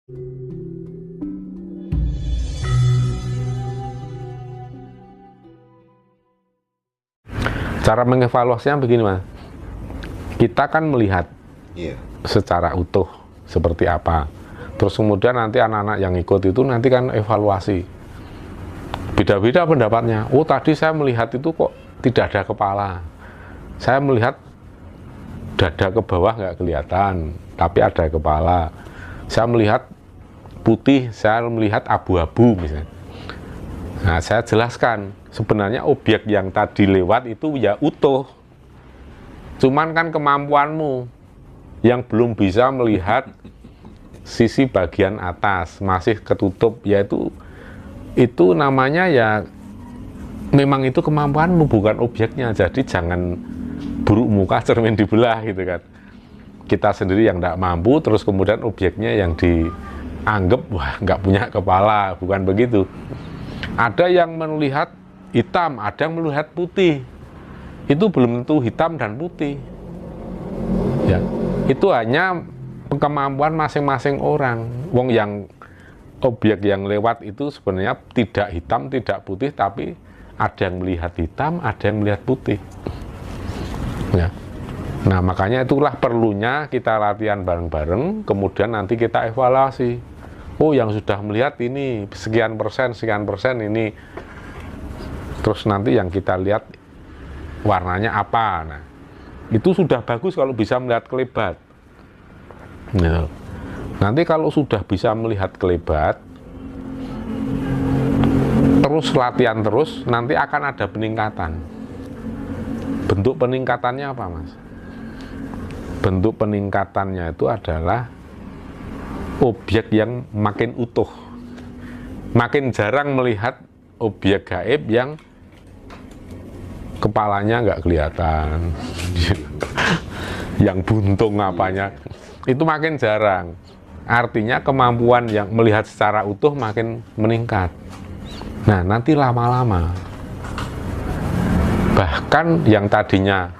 Cara mengevaluasinya begini, Mas. Kita kan melihat secara utuh seperti apa. Terus kemudian nanti anak-anak yang ikut itu nanti kan evaluasi. Beda-beda pendapatnya. Oh, tadi saya melihat itu kok tidak ada kepala. Saya melihat dada ke bawah nggak kelihatan, tapi ada kepala. Saya melihat putih, saya melihat abu-abu misalnya. Nah, saya jelaskan, sebenarnya objek yang tadi lewat itu ya utuh. Cuman kan kemampuanmu yang belum bisa melihat sisi bagian atas, masih ketutup, yaitu itu namanya ya memang itu kemampuanmu, bukan objeknya. Jadi jangan buruk muka cermin dibelah gitu kan. Kita sendiri yang tidak mampu, terus kemudian objeknya yang dianggap wah nggak punya kepala, bukan begitu. Ada yang melihat hitam, ada yang melihat putih. Itu belum tentu hitam dan putih. Ya, itu hanya kemampuan masing-masing orang. Wong yang objek yang lewat itu sebenarnya tidak hitam, tidak putih, tapi ada yang melihat hitam, ada yang melihat putih. Ya. Nah, makanya itulah perlunya kita latihan bareng-bareng, kemudian nanti kita evaluasi. Oh, yang sudah melihat ini sekian persen ini. Terus nanti yang kita lihat warnanya apa. Nah, itu sudah bagus kalau bisa melihat kelebat. Nah, nanti kalau sudah bisa melihat kelebat, terus latihan terus, nanti akan ada peningkatan. Bentuk peningkatannya apa, Mas? Bentuk peningkatannya itu adalah objek yang makin utuh, makin jarang melihat objek gaib yang kepalanya nggak kelihatan, yang buntung apanya, itu makin jarang. Artinya kemampuan yang melihat secara utuh makin meningkat. Nah, nanti lama-lama, bahkan yang tadinya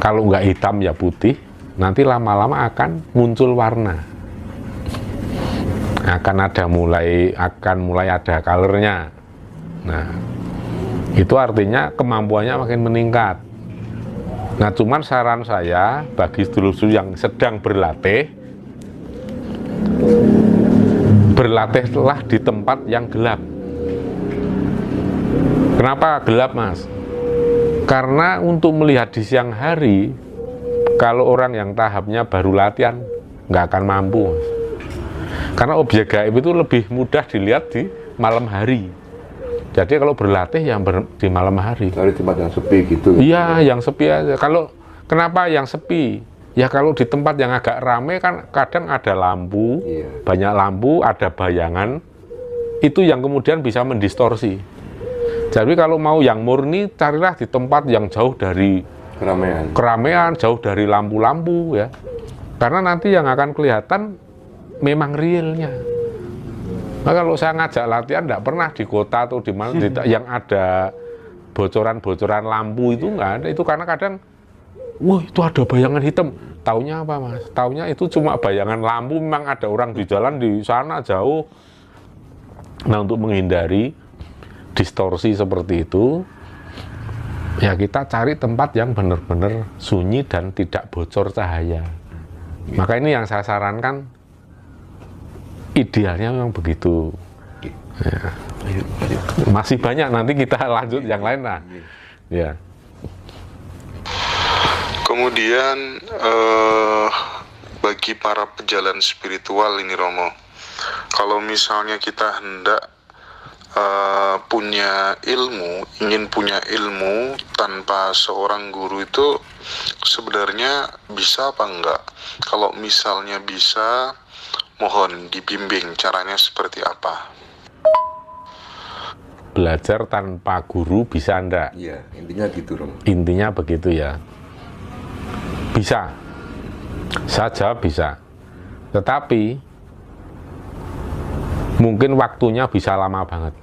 kalau nggak hitam ya putih, nanti lama-lama akan muncul warna, akan mulai ada colornya. Nah, itu artinya kemampuannya makin meningkat. Nah, cuman saran saya bagi sedulur-sedulur yang sedang berlatihlah di tempat yang gelap. Kenapa gelap, Mas? Karena untuk melihat di siang hari, kalau orang yang tahapnya baru latihan, nggak akan mampu. Karena objek gaib itu lebih mudah dilihat di malam hari. Jadi kalau berlatih yang di malam hari. Cari tempat yang sepi gitu. Iya, yang sepi aja. Kenapa yang sepi? Ya kalau di tempat yang agak ramai kan kadang ada lampu, banyak lampu, ada bayangan. Itu yang kemudian bisa mendistorsi. Jadi kalau mau yang murni, carilah di tempat yang jauh dari keramaian, jauh dari lampu-lampu ya. Karena nanti yang akan kelihatan memang realnya. Nah, kalau saya ngajak latihan tidak pernah di kota atau di mana yang ada bocoran-bocoran lampu itu nggak ada. Itu karena kadang, wah itu ada bayangan hitam. Taunya apa, Mas? Taunya itu cuma bayangan lampu, memang ada orang di jalan di sana jauh. Nah, untuk menghindari distorsi seperti itu, ya kita cari tempat yang benar-benar sunyi dan tidak bocor cahaya. Maka ini yang saya sarankan, idealnya memang begitu. Ya. Masih banyak, nanti kita lanjut yang lain lah. Ya. Kemudian bagi para pejalan spiritual ini, Romo, kalau misalnya kita hendak ingin punya ilmu tanpa seorang guru, itu sebenarnya bisa apa enggak? Kalau misalnya bisa, mohon dibimbing caranya seperti apa? Belajar tanpa guru bisa enggak? Iya, intinya gitu, Rom. Intinya begitu ya. Bisa. Saya jawab bisa. Tetapi mungkin waktunya bisa lama banget.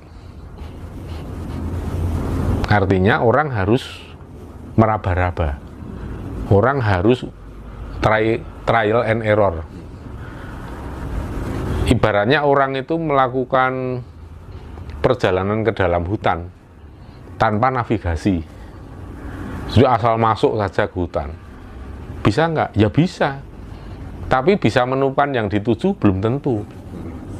Artinya orang harus meraba-raba. Orang harus trial and error. Ibaratnya orang itu melakukan perjalanan ke dalam hutan tanpa navigasi, sudah asal masuk saja ke hutan. Bisa nggak? Ya bisa, tapi bisa menemukan yang dituju belum tentu.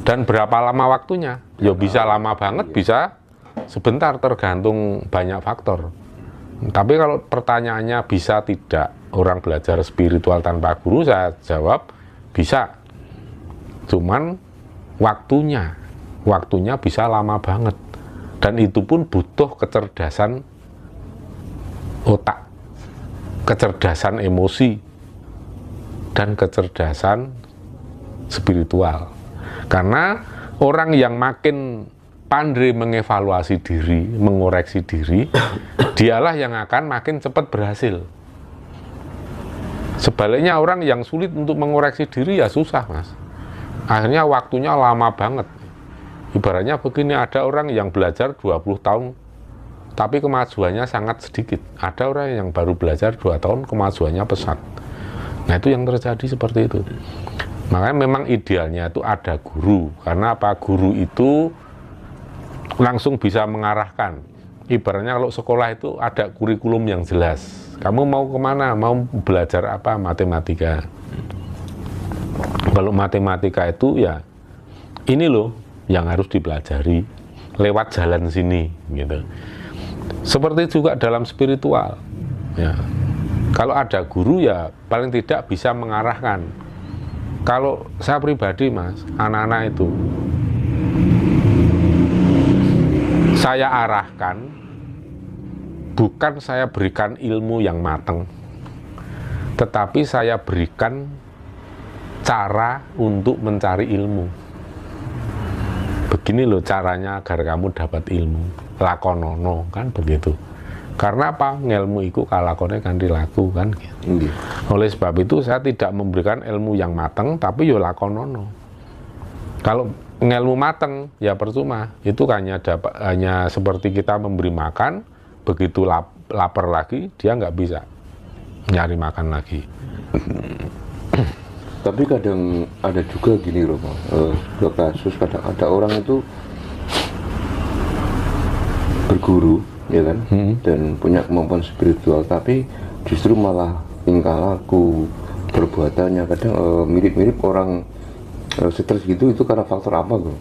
Dan berapa lama waktunya? Ya bisa lama banget, bisa sebentar, tergantung banyak faktor. Tapi kalau pertanyaannya bisa tidak orang belajar spiritual tanpa guru, saya jawab bisa. Cuman waktunya bisa lama banget. Dan itu pun butuh kecerdasan otak, kecerdasan emosi, dan kecerdasan spiritual. Karena orang yang makin pandai mengevaluasi diri, mengoreksi diri, dialah yang akan makin cepat berhasil. Sebaliknya orang yang sulit untuk mengoreksi diri ya susah, Mas. Akhirnya waktunya lama banget. Ibaratnya begini, ada orang yang belajar 20 tahun tapi kemajuannya sangat sedikit. Ada orang yang baru belajar 2 tahun kemajuannya pesat. Nah, itu yang terjadi seperti itu. Makanya memang idealnya itu ada guru. Karena apa? Guru itu langsung bisa mengarahkan. Ibaratnya kalau sekolah itu ada kurikulum yang jelas. Kamu mau kemana? Mau belajar apa? Matematika. Kalau matematika itu ya ini loh yang harus dipelajari lewat jalan sini gitu. Seperti juga dalam spiritual. Ya. Kalau ada guru ya paling tidak bisa mengarahkan. Kalau saya pribadi, Mas, anak-anak itu saya arahkan, bukan saya berikan ilmu yang matang, tetapi saya berikan cara untuk mencari ilmu. Begini loh caranya agar kamu dapat ilmu, lakonono, kan begitu. Karena apa? Ngelmu iku kalakone kan dilaku, kan gitu. Oleh sebab itu saya tidak memberikan ilmu yang matang, tapi yo lakonono. Kalau ngelmu matang ya percuma, itu hanya seperti kita memberi makan, begitu lapar lagi dia nggak bisa nyari makan lagi. Tapi kadang ada juga gini loh, kasus kadang ada orang itu berguru, ya kan, dan punya kemampuan spiritual, tapi justru malah tingkah laku, perbuatannya kadang mirip-mirip orang stres gitu. Itu karena faktor apa, bro?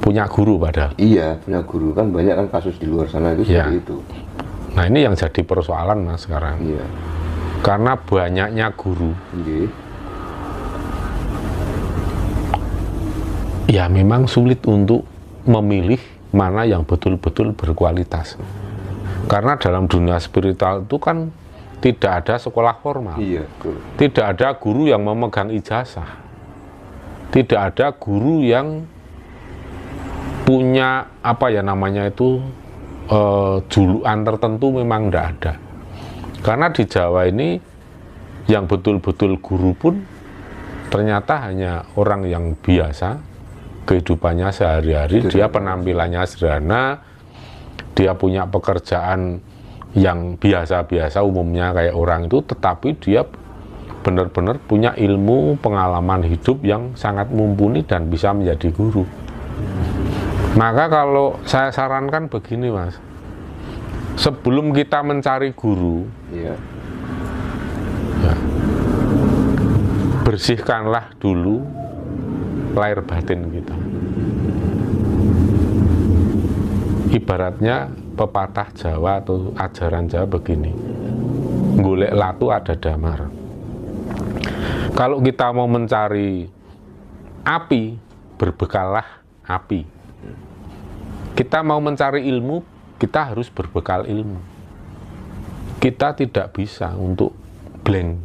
Punya guru padahal. Iya, punya guru, kan banyak kan kasus di luar sana itu ya. Seperti itu. Nah, ini yang jadi persoalan, Mas, sekarang. Iya. Karena banyaknya guru. Iya. Ya memang sulit untuk memilih mana yang betul-betul berkualitas. Karena dalam dunia spiritual itu kan tidak ada sekolah formal. Iya, betul. Tidak ada guru yang memegang ijazah. Tidak ada guru yang punya apa ya namanya itu julukan tertentu, memang tidak ada. Karena di Jawa ini yang betul-betul guru pun ternyata hanya orang yang biasa, kehidupannya sehari-hari, dia penampilannya sederhana, dia punya pekerjaan yang biasa-biasa umumnya kayak orang itu, tetapi dia benar-benar punya ilmu, pengalaman hidup yang sangat mumpuni dan bisa menjadi guru. Maka kalau saya sarankan begini, Mas, sebelum kita mencari guru, ya, bersihkanlah dulu lahir batin kita. Ibaratnya pepatah Jawa atau ajaran Jawa begini, golek latu ada damar. Kalau kita mau mencari api, berbekallah api. Kita mau mencari ilmu, kita harus berbekal ilmu. Kita tidak bisa untuk blank,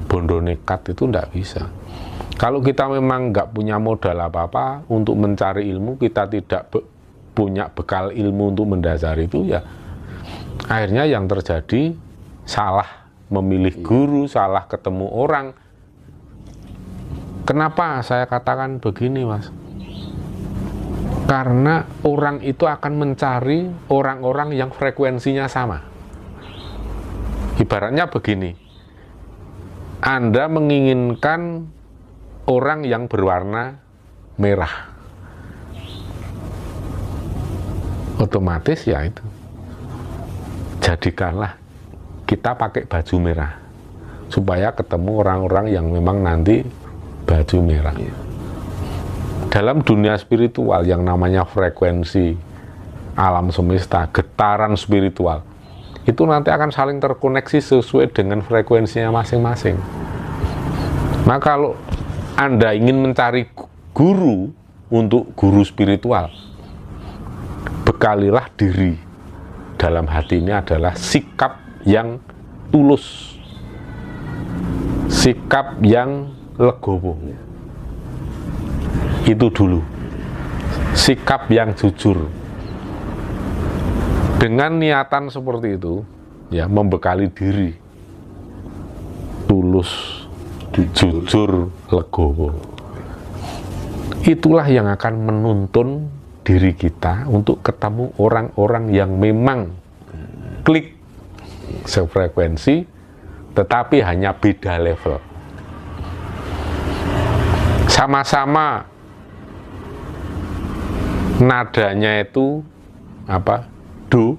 bondo nekat, itu tidak bisa. Kalau kita memang nggak punya modal apa-apa untuk mencari ilmu, kita tidak punya bekal ilmu untuk mendasari itu, ya akhirnya yang terjadi salah memilih guru, salah ketemu orang. Kenapa saya katakan begini, Mas? Karena orang itu akan mencari orang-orang yang frekuensinya sama. Ibaratnya begini, Anda menginginkan orang yang berwarna merah. Otomatis ya itu, jadikanlah kita pakai baju merah supaya ketemu orang-orang yang memang nanti baju merah. Dalam dunia spiritual yang namanya frekuensi alam semesta, getaran spiritual, itu nanti akan saling terkoneksi sesuai dengan frekuensinya masing-masing. Maka kalau Anda ingin mencari guru untuk guru spiritual, bekalilah diri dalam hati ini adalah sikap yang tulus, sikap yang legowo. Itu dulu, sikap yang jujur. Dengan niatan seperti itu, ya, membekali diri tulus, jujur, legowo. Itulah yang akan menuntun diri kita untuk ketemu orang-orang yang memang klik sefrekuensi, tetapi hanya beda level. Sama-sama nadanya itu apa? Do,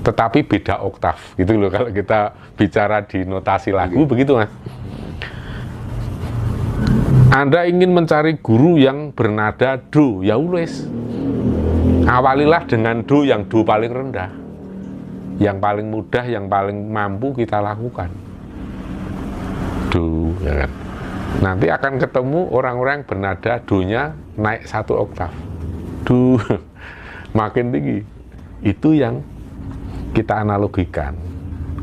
tetapi beda oktav, gitu loh kalau kita bicara di notasi lagu, begitu Mas. Anda ingin mencari guru yang bernada do, ya wes, awalilah dengan do yang do paling rendah, yang paling mudah, yang paling mampu kita lakukan. Do, ya kan? Nanti akan ketemu orang-orang yang bernada do-nya naik 1 oktav. Do, makin tinggi. Itu yang kita analogikan.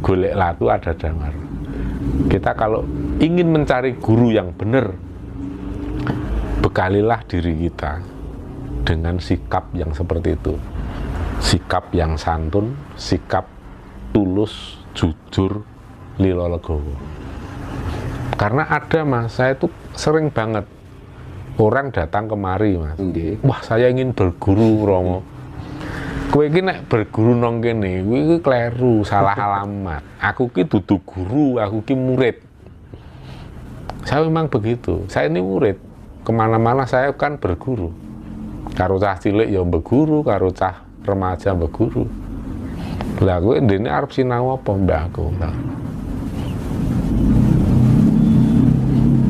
Golek latu ada damar. Kita kalau ingin mencari guru yang benar, bekalilah diri kita dengan sikap yang seperti itu. Sikap yang santun, sikap tulus, jujur, lilo legowo. Karena ada Mas, saya itu sering banget orang datang kemari Mas. Wah, saya ingin berguru Romo. Kowe iki nek berguru nang kene, kowe iki kleru, salah alamat. Aku ki dudu guru, aku ki murid. Saya memang begitu. Saya ini murid. Kemana-mana saya kan berguru. Karo cah cilik ya berguru, karo cah remaja berguru. Lah kowe ndene arep sinau apa mbak aku?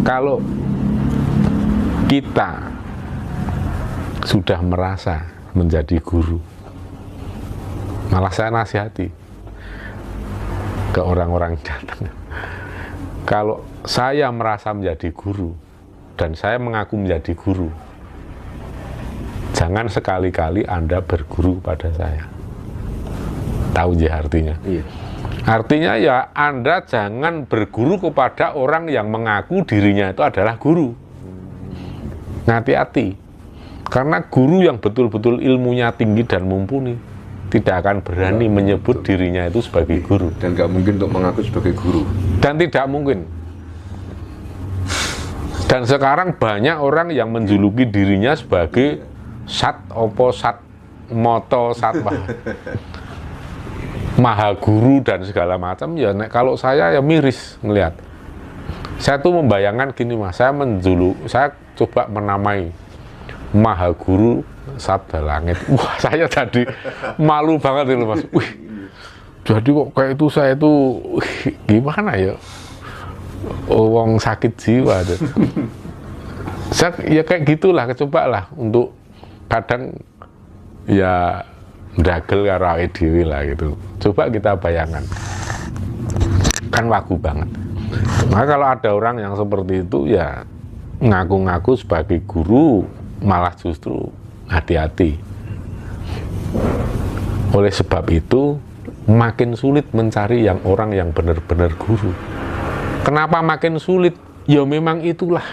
Kalau kita sudah merasa menjadi guru, malah saya nasihati ke orang-orang datang. Kalau saya merasa menjadi guru dan saya mengaku menjadi guru, jangan sekali-kali Anda berguru pada saya. Tahu ya artinya? Iya. Artinya ya Anda jangan berguru kepada orang yang mengaku dirinya itu adalah guru. Hati-hati. Karena guru yang betul-betul ilmunya tinggi dan mumpuni tidak akan berani menyebut dirinya itu sebagai guru. Dan nggak mungkin untuk mengaku sebagai guru. Dan tidak mungkin. Dan sekarang banyak orang yang menjuluki dirinya sebagai sat opo sat moto sat maha guru dan segala macam. Ya kalau saya ya miris ngelihat. Saya tuh membayangkan gini Mas, saya coba menamai maha guru sabda langit. Wah, saya jadi malu banget itu Mas. Wih, jadi kok kayak itu saya itu gimana ya? Wong sakit jiwa tuh. Saya ya kayak gitulah, cobalah untuk kadang ya ndagel karo awake dhewe lah gitu. Coba kita bayangkan. Kan wagu banget. Maka kalau ada orang yang seperti itu ya ngaku-ngaku sebagai guru, malah justru hati-hati. Oleh sebab itu makin sulit mencari orang yang benar-benar guru. Kenapa makin sulit? Ya memang itulah